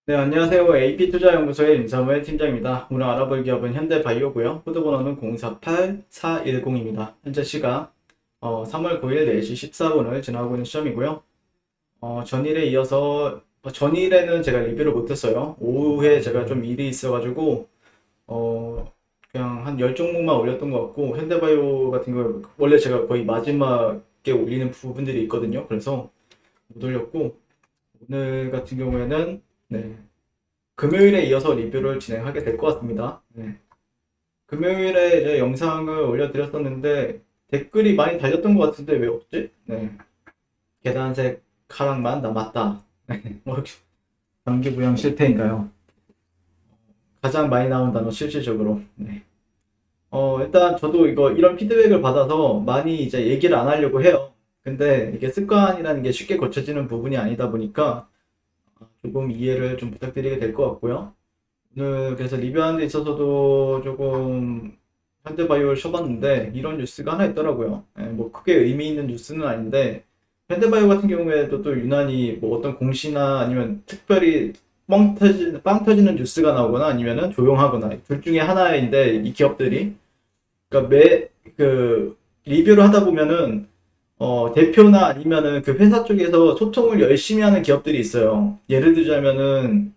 네, 안녕하세요. AP투자연구소의 임사무엘 팀장입니다. 오늘 알아볼 기업은 현대바이오고요. 코드번호는 048410입니다. 현재 시각 3월 9일 4시 14분을 지나고 있는 시점이고요. 전일에 이어서 전일에는 제가 리뷰를 못했어요. 오후에 제가 좀 일이 있어가지고 그냥 한 10종목만 올렸던 것 같고, 현대바이오 같은 경우 원래 제가 거의 마지막에 올리는 부분들이 있거든요. 그래서 못 올렸고, 오늘 같은 경우에는 네, 금요일에 이어서 리뷰를 진행하게 될 것 같습니다. 네. 금요일에 이제 영상을 올려드렸었는데 댓글이 많이 달렸던 것 같은데 왜 없지? 네. 계단색 하락만 남았다. 뭐, 경기부양 실패인가요? 가장 많이 나온 단어 실질적으로. 네. 일단 저도 이런 피드백을 받아서 많이 이제 얘기를 안 하려고 해요. 근데 이게 습관이라는 게 쉽게 고쳐지는 부분이 아니다 보니까 조금 이해를 좀 부탁드리게 될 것 같고요. 오늘 그래서 리뷰하는 데 있어서도 조금 현대바이오를 쳐봤는데 이런 뉴스가 하나 있더라고요. 뭐 크게 의미 있는 뉴스는 아닌데 현대바이오 같은 경우에도 또 유난히 뭐 어떤 공시나 아니면 특별히 빵 터지는 뉴스가 나오거나 아니면은 조용하거나 둘 중에 하나인데 이 기업들이 그러니까 그 리뷰를 하다 보면은 대표나 아니면은 그 회사 쪽에서 소통을 열심히 하는 기업들이 있어요. 예를 들자면은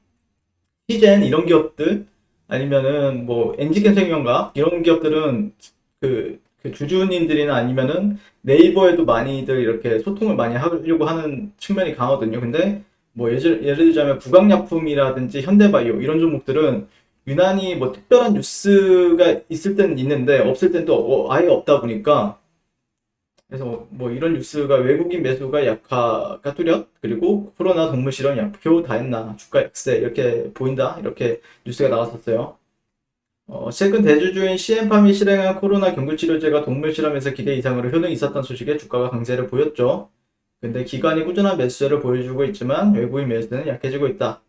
티젠 이런 기업들 아니면은 뭐 NG캔생명과 이런 기업들은 그 주주님들이나 아니면은 네이버에도 많이들 이렇게 소통을 많이 하려고 하는 측면이 강하거든요. 근데 뭐 예를 들자면 부강약품이라든지 현대바이오 이런 종목들은 유난히 뭐 특별한 뉴스가 있을 때는 있는데 없을 때는 또 아예 없다 보니까 그래서 뭐 이런 뉴스가 외국인 매수가 약화가 뚜렷 그리고 코로나 동물 실험 약표 다 했나 주가 약세 이렇게 보인다 이렇게 뉴스가 나왔었어요. 최근 대주주인 CM팜이 실행한 코로나 경구치료제가 동물 실험에서 기대 이상으로 효능이 있었던 소식에 주가가 강세를 보였죠. 근데 기관이 꾸준한 매수세를 보여주고 있지만 외부인 매수는 약해지고 있다.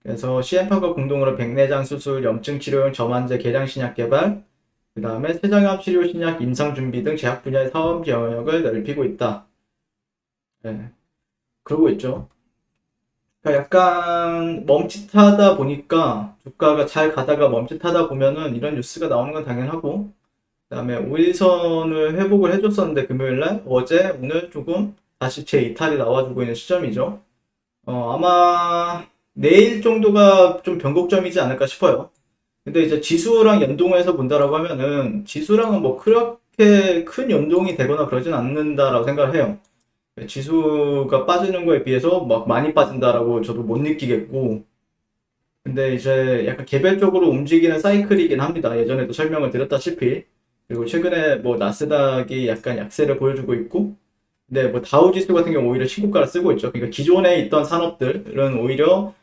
그래서 CM팜과 공동으로 백내장 수술, 염증 치료용 저만제 개량 신약 개발, 그 다음에 췌장암 치료 신약 임상 준비 등 제약 분야의 사업 영역을 넓히고 있다. 네, 그러고 있죠. 그러니까 약간 멈칫하다 보니까 주가가 잘 가다가 멈칫하다 보면은 이런 뉴스가 나오는 건 당연하고, 그다음에 5일선을 회복을 해줬었는데 금요일날 어제 오늘 조금 다시 재이탈이 나와주고 있는 시점이죠. 아마 내일 정도가 좀 변곡점이지 않을까 싶어요. 근데 이제 지수랑 연동해서 본다라고 하면은 지수랑은 뭐 그렇게 큰 연동이 되거나 그러진 않는다라고 생각을 해요. 지수가 빠지는 거에 비해서 막 많이 빠진다라고 저도 못 느끼겠고, 근데 이제 약간 개별적으로 움직이는 사이클이긴 합니다. 예전에도 설명을 드렸다시피. 그리고 최근에 뭐 나스닥이 약간 약세를 보여주고 있고, 근데 뭐 다우지수 같은 경우 오히려 신고가를 쓰고 있죠. 그러니까 기존에 있던 산업들은 오히려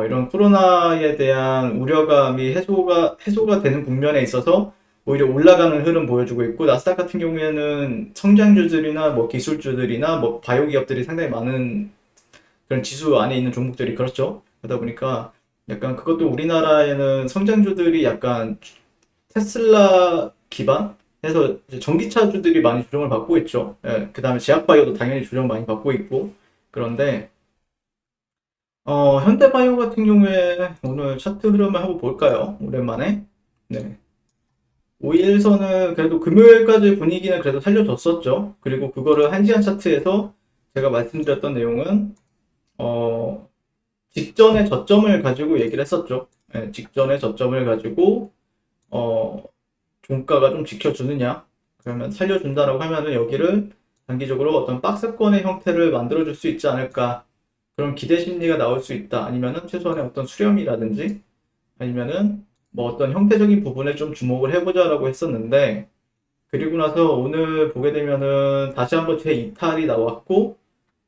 이런 코로나에 대한 우려감이 해소가 되는 국면에 있어서 오히려 올라가는 흐름 보여주고 있고, 나스닥 같은 경우에는 성장주들이나 뭐 기술주들이나 뭐 바이오 기업들이 상당히 많은 그런 지수 안에 있는 종목들이 그렇죠. 그러다 보니까 약간 그것도 우리나라에는 성장주들이 약간 테슬라 기반 해서 이제 전기차주들이 많이 조정을 받고 있죠. 예, 그 다음에 제약바이오도 당연히 조정 많이 받고 있고. 그런데 현대바이오 같은 경우에 오늘 차트 흐름을 한번 볼까요? 오랜만에. 네. 5일선은 그래도 금요일까지 분위기는 그래도 살려줬었죠. 그리고 그거를 1시간 차트에서 제가 말씀드렸던 내용은 어, 직전의 저점을 가지고 얘기를 했었죠. 예, 직전의 저점을 가지고 어, 종가가 좀 지켜주느냐 그러면 살려준다라고 하면은 여기를 단기적으로 어떤 박스권의 형태를 만들어줄 수 있지 않을까 그런 기대 심리가 나올 수 있다 아니면은 최소한의 어떤 수렴이라든지 아니면은 뭐 어떤 형태적인 부분에 좀 주목을 해보자라고 했었는데 그리고 나서 오늘 보게 되면은 다시 한번 재이탈이 나왔고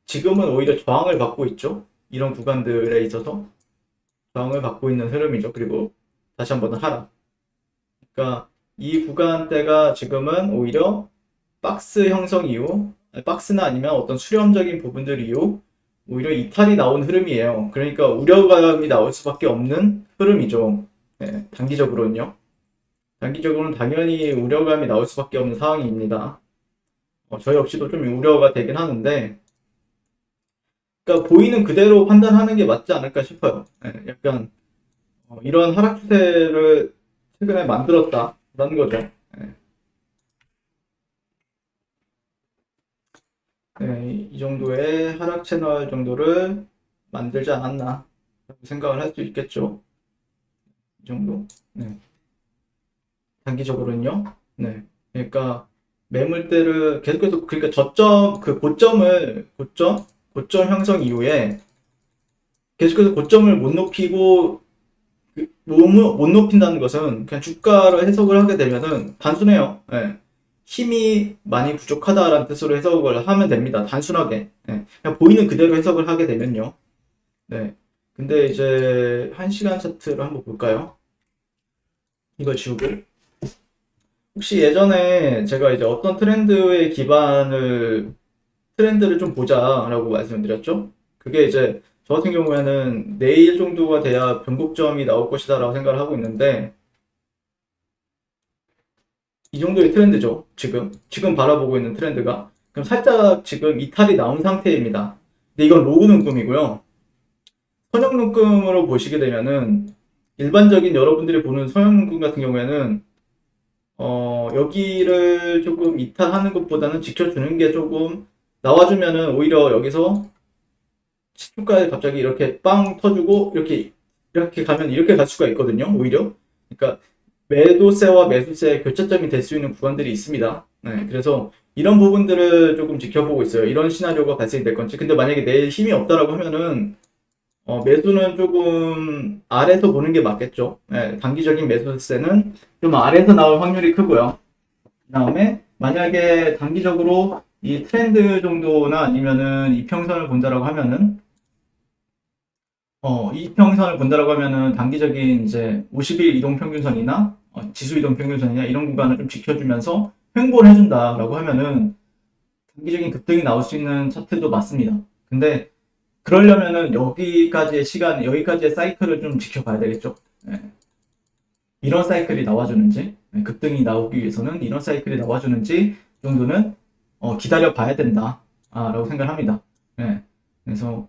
지금은 오히려 저항을 받고 있죠. 이런 구간들에 있어서 저항을 받고 있는 흐름이죠. 그리고 다시 한번 하락. 그러니까 이 구간대가 지금은 오히려 박스 형성 이후, 박스나 아니면 어떤 수렴적인 부분들 이후 오히려 이탈이 나온 흐름이에요. 그러니까 우려감이 나올 수밖에 없는 흐름이죠. 네, 단기적으로는요. 단기적으로는 당연히 우려감이 나올 수밖에 없는 상황입니다. 저 역시도 좀 우려가 되긴 하는데 그러니까 보이는 그대로 판단하는 게 맞지 않을까 싶어요. 약간 이런 하락 추세를 최근에 만들었다라는 거죠. 이 정도의 하락 채널 정도를 만들지 않았나 생각을 할 수 있겠죠. 이 정도. 네. 단기적으로는요. 네. 그러니까 매물대를 계속해서 그러니까 저점 그 고점 형성 이후에 계속해서 고점을 못 높이고 못 높인다는 것은 그냥 주가로 해석을 하게 되면은 단순해요. 힘이 많이 부족하다라는 뜻으로 해석을 하면 됩니다. 단순하게. 그냥 보이는 그대로 해석을 하게 되면요. 네. 근데 이제 1시간 차트를 한번 볼까요? 이거 지우고. 혹시 예전에 제가 이제 어떤 트렌드를 좀 보자라고 말씀을 드렸죠? 그게 이제 저 같은 경우에는 내일 정도가 돼야 변곡점이 나올 것이다라고 생각을 하고 있는데 이 정도의 트렌드죠. 지금 바라보고 있는 트렌드가. 그럼 살짝 지금 이탈이 나온 상태입니다. 근데 이건 로그 눈금이고요. 선형 눈금으로 보시게 되면은 일반적인 여러분들이 보는 선형 눈금 같은 경우에는 여기를 조금 이탈하는 것보다는 지켜주는 게 조금 나와주면은 오히려 여기서 시초가에 갑자기 이렇게 빵 터주고 이렇게 가면 이렇게 갈 수가 있거든요. 오히려. 그러니까 매도세와 매수세의 교차점이 될 수 있는 구간들이 있습니다. 네, 그래서 이런 부분들을 조금 지켜보고 있어요. 이런 시나리오가 발생이 될 건지. 근데 만약에 내일 힘이 없다라고 하면은 매수는 조금 아래에서 보는 게 맞겠죠. 네, 단기적인 매수세는 좀 아래에서 나올 확률이 크고요. 그 다음에 만약에 단기적으로 이 트렌드 정도나 아니면은 이평선을 본다라고 하면은 이평선을 본다라고 하면은 단기적인 이제 50일 이동평균선이나 지수 이동평균선이나 이런 구간을 좀 지켜주면서 횡보를 해준다라고 하면은 단기적인 급등이 나올 수 있는 차트도 맞습니다. 근데 그러려면은 여기까지의 사이클을 좀 지켜봐야 되겠죠. 네. 이런 사이클이 나와주는지, 급등이 나오기 위해서는 이런 사이클이 나와주는지 정도는 기다려 봐야 된다. 라고 생각합니다. 네. 그래서,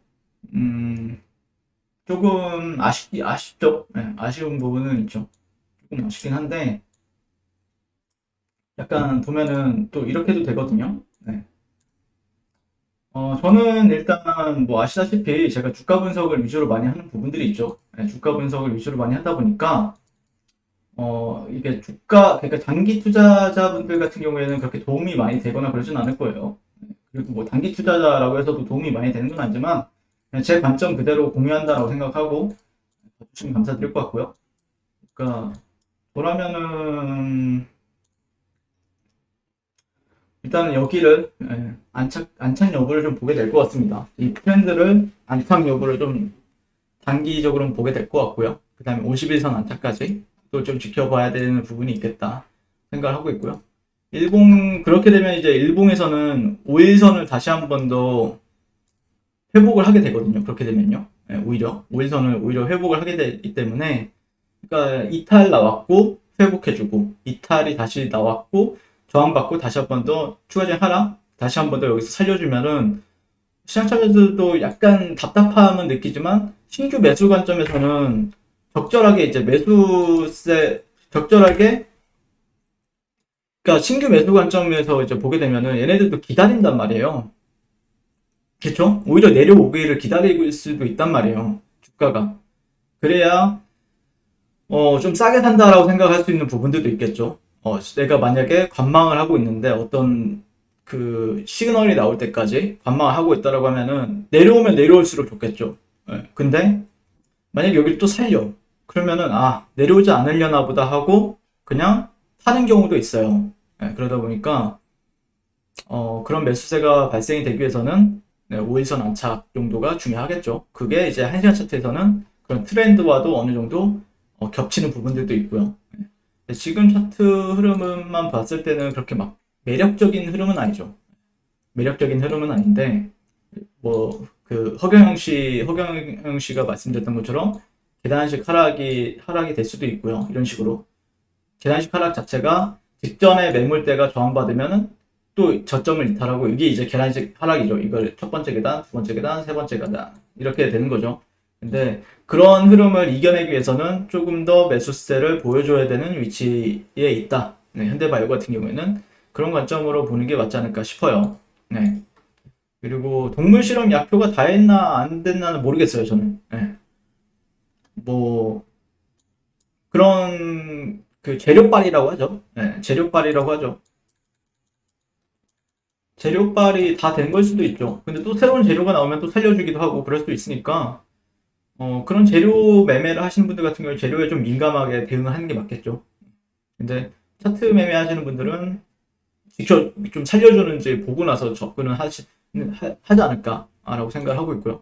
조금 아쉽죠? 네, 아쉬운 부분은 있죠. 조금 아쉽긴 한데, 약간 보면은 또 이렇게도 되거든요. 네. 저는 일단 뭐 아시다시피 제가 주가 분석을 위주로 많이 하는 부분들이 있죠. 네, 주가 분석을 위주로 많이 하다 보니까, 이게 그러니까 장기 투자자분들 같은 경우에는 그렇게 도움이 많이 되거나 그러진 않을 거예요. 그리고 뭐 단기 투자자라고 해서도 도움이 많이 되는 건 아니지만, 그냥 제 관점 그대로 공유한다라고 생각하고, 봐주시면 감사드릴 것 같고요. 그러니까, 뭐라면은, 일단은 여기를, 안착 여부를 좀 보게 될 것 같습니다. 이 트렌드를, 안착 여부를 좀 단기적으로는 보게 될 것 같고요. 그 다음에 51선 안착까지 또 좀 지켜봐야 되는 부분이 있겠다 생각을 하고 있고요. 그렇게 되면 이제 일봉에서는 5일선을 다시 한 번 더 회복을 하게 되거든요. 그렇게 되면요. 오히려 5일선을 오히려 회복을 하게 되기 때문에 그러니까 이탈 나왔고 회복해주고 이탈이 다시 나왔고 저항받고 다시 한 번 더 추가적인 하락 다시 한 번 더 여기서 살려주면은 시장 참여자들도 약간 답답함은 느끼지만 신규 매수 관점에서는 적절하게 이제 적절하게 그러니까 신규 매수 관점에서 이제 보게 되면은 얘네들도 기다린단 말이에요. 그렇죠? 오히려 내려오기를 기다리고 있을 수도 있단 말이에요. 주가가. 그래야 좀 싸게 산다라고 생각할 수 있는 부분들도 있겠죠. 내가 만약에 관망을 하고 있는데 어떤 그 시그널이 나올 때까지 관망을 하고 있다라고 하면은 내려오면 내려올수록 좋겠죠. 근데 만약에 여기를 또 살려. 그러면은 내려오지 않으려나 보다 하고 그냥 타는 경우도 있어요. 그러다 보니까 그런 매수세가 발생이 되기 위해서는 5일선 안착 정도가 중요하겠죠. 그게 이제 1시간 차트에서는 그런 트렌드와도 어느 정도 겹치는 부분들도 있고요. 지금 차트 흐름만 봤을 때는 그렇게 막 매력적인 흐름은 아니죠. 매력적인 흐름은 아닌데 뭐 그 허경영 씨가 말씀드렸던 것처럼 계단식 하락이 될 수도 있고요. 이런 식으로 계단식 하락 자체가 직전에 매물대가 저항받으면은 또 저점을 이탈하고 이게 이제 계단식 하락이죠. 이걸 첫 번째 계단, 두 번째 계단, 세 번째 계단 이렇게 되는 거죠. 근데 그런 흐름을 이겨내기 위해서는 조금 더 매수세를 보여줘야 되는 위치에 있다. 네, 현대바이오 같은 경우에는 그런 관점으로 보는 게 맞지 않을까 싶어요. 네. 그리고 동물 실험 약효가 다 했나 안 됐나는 모르겠어요, 저는. 네. 뭐 그런 그 재료빨이라고 하죠. 네, 재료빨이라고 하죠. 재료빨이 다 된 걸 수도 있죠. 근데 또 새로운 재료가 나오면 또 살려주기도 하고 그럴 수도 있으니까 그런 재료 매매를 하시는 분들 같은 경우에 재료에 좀 민감하게 대응을 하는 게 맞겠죠. 근데 차트 매매하시는 분들은 직접 좀 살려주는지 보고 나서 접근을 하지 않을까라고 생각을 하고 있고요.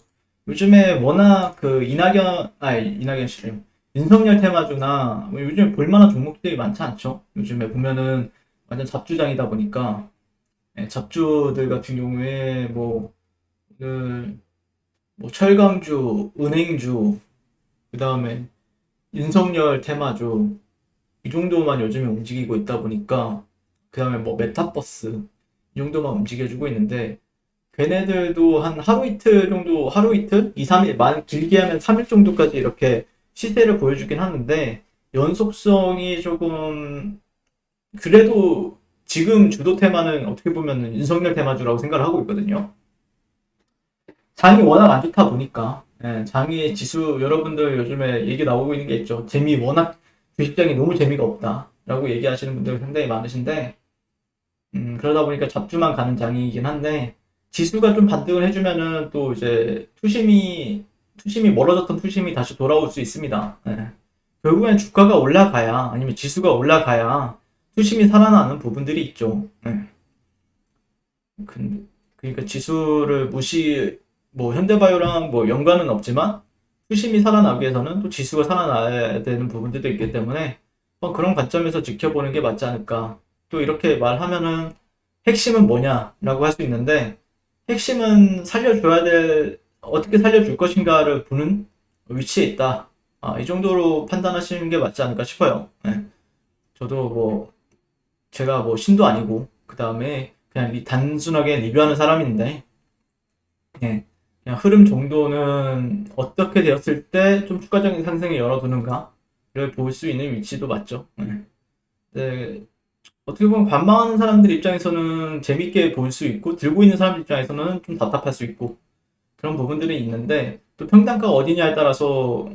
요즘에 워낙 그 이낙연 씨, 윤석열 테마주나 뭐 요즘에 볼만한 종목들이 많지 않죠. 요즘에 보면은 완전 잡주장이다 보니까 잡주들 같은 경우에 그, 뭐 철강주, 은행주, 그 다음에 윤석열 테마주 이 정도만 요즘에 움직이고 있다 보니까 그 다음에 뭐 메타버스 이 정도만 움직여주고 있는데 걔네들도 한 하루 이틀 정도 하루 이틀? 2, 3일 길게 하면 3일 정도까지 이렇게 시세를 보여주긴 하는데 연속성이 조금 그래도 지금 주도 테마는 어떻게 보면 윤석열 테마주라고 생각을 하고 있거든요. 장이 워낙 안 좋다 보니까 장이 지수 여러분들 요즘에 얘기 나오고 있는 게 있죠. 워낙 주식장이 너무 재미가 없다라고 얘기하시는 분들 상당히 많으신데 그러다 보니까 잡주만 가는 장이긴 한데 지수가 좀 반등을 해주면은 또 이제 투심이 멀어졌던 투심이 다시 돌아올 수 있습니다. 결국엔 주가가 올라가야 아니면 지수가 올라가야 투심이 살아나는 부분들이 있죠. 그러니까 지수를 뭐 현대바이오랑 뭐 연관은 없지만 투심이 살아나기 위해서는 또 지수가 살아나야 되는 부분들도 있기 때문에 그런 관점에서 지켜보는 게 맞지 않을까. 또 이렇게 말하면은 핵심은 뭐냐라고 할 수 있는데 핵심은 어떻게 살려줄 것인가를 보는 위치에 있다. 이 정도로 판단하시는 게 맞지 않을까 싶어요. 저도 제가 신도 아니고 그 다음에 그냥 단순하게 리뷰하는 사람인데 예, 그냥 흐름 정도는 어떻게 되었을 때 좀 추가적인 상승을 열어두는가를 볼 수 있는 위치도 맞죠. 네, 어떻게 보면 관망하는 사람들 입장에서는 재밌게 볼 수 있고 들고 있는 사람들 입장에서는 좀 답답할 수 있고 그런 부분들이 있는데 또 평단가가 어디냐에 따라서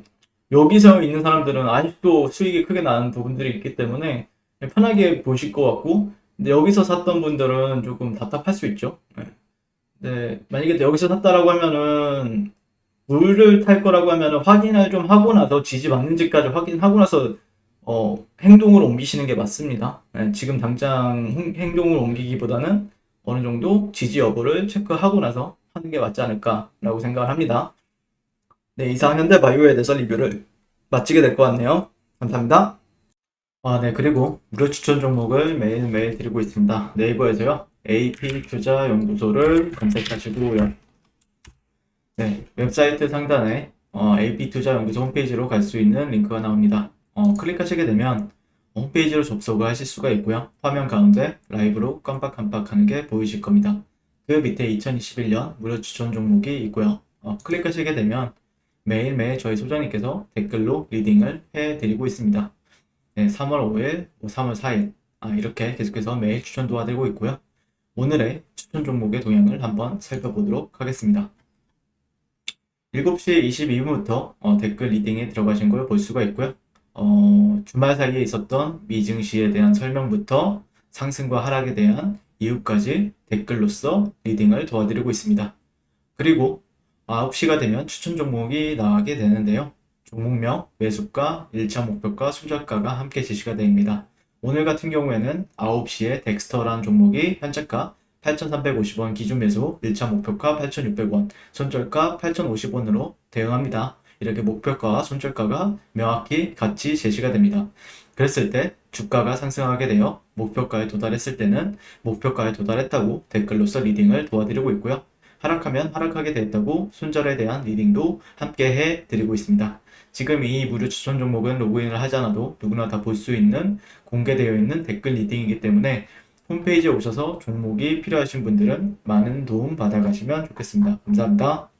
여기서 있는 사람들은 아직도 수익이 크게 나는 부분들이 있기 때문에 편하게 보실 것 같고 근데 여기서 샀던 분들은 조금 답답할 수 있죠. 네, 만약에 여기서 샀다라고 하면은 물을 탈 거라고 하면은 확인을 좀 하고 나서 지지 맞는지까지 확인하고 나서 행동을 옮기시는 게 맞습니다. 지금 당장 행동을 옮기기보다는 어느 정도 지지 여부를 체크하고 나서 하는 게 맞지 않을까라고 생각을 합니다. 네, 이상 현대바이오에 대해서 리뷰를 마치게 될 것 같네요. 감사합니다. 네, 그리고 무료 추천 종목을 매일매일 드리고 있습니다. 네이버에서요, AP투자연구소를 검색하시고요. 네, 웹사이트 상단에 AP투자연구소 홈페이지로 갈 수 있는 링크가 나옵니다. 클릭하시게 되면 홈페이지로 접속을 하실 수가 있고요. 화면 가운데 라이브로 깜빡깜빡하는 게 보이실 겁니다. 그 밑에 2021년 무료 추천 종목이 있고요. 클릭하시게 되면 매일매일 저희 소장님께서 댓글로 리딩을 해드리고 있습니다. 네, 3월 5일, 3월 4일 이렇게 계속해서 매일 추천 도와드리고 있고요. 오늘의 추천 종목의 동향을 한번 살펴보도록 하겠습니다. 7시 22분부터 댓글 리딩에 들어가신 걸 볼 수가 있고요. 주말 사이에 있었던 미증시에 대한 설명부터 상승과 하락에 대한 이유까지 댓글로서 리딩을 도와드리고 있습니다. 그리고 9시가 되면 추천 종목이 나가게 되는데요. 종목명, 매수가, 1차 목표가, 손절가가 함께 제시가 됩니다. 오늘 같은 경우에는 9시에 덱스터라는 종목이 현재가 8,350원 기준 매수, 1차 목표가 8,600원, 손절가 8,050원으로 대응합니다. 이렇게 목표가와 손절가가 명확히 같이 제시가 됩니다. 그랬을 때 주가가 상승하게 되어 목표가에 도달했을 때는 목표가에 도달했다고 댓글로서 리딩을 도와드리고 있고요. 하락하면 하락하게 됐다고 손절에 대한 리딩도 함께 해드리고 있습니다. 지금 이 무료 추천 종목은 로그인을 하지 않아도 누구나 다 볼 수 있는 공개되어 있는 댓글 리딩이기 때문에 홈페이지에 오셔서 종목이 필요하신 분들은 많은 도움 받아가시면 좋겠습니다. 감사합니다.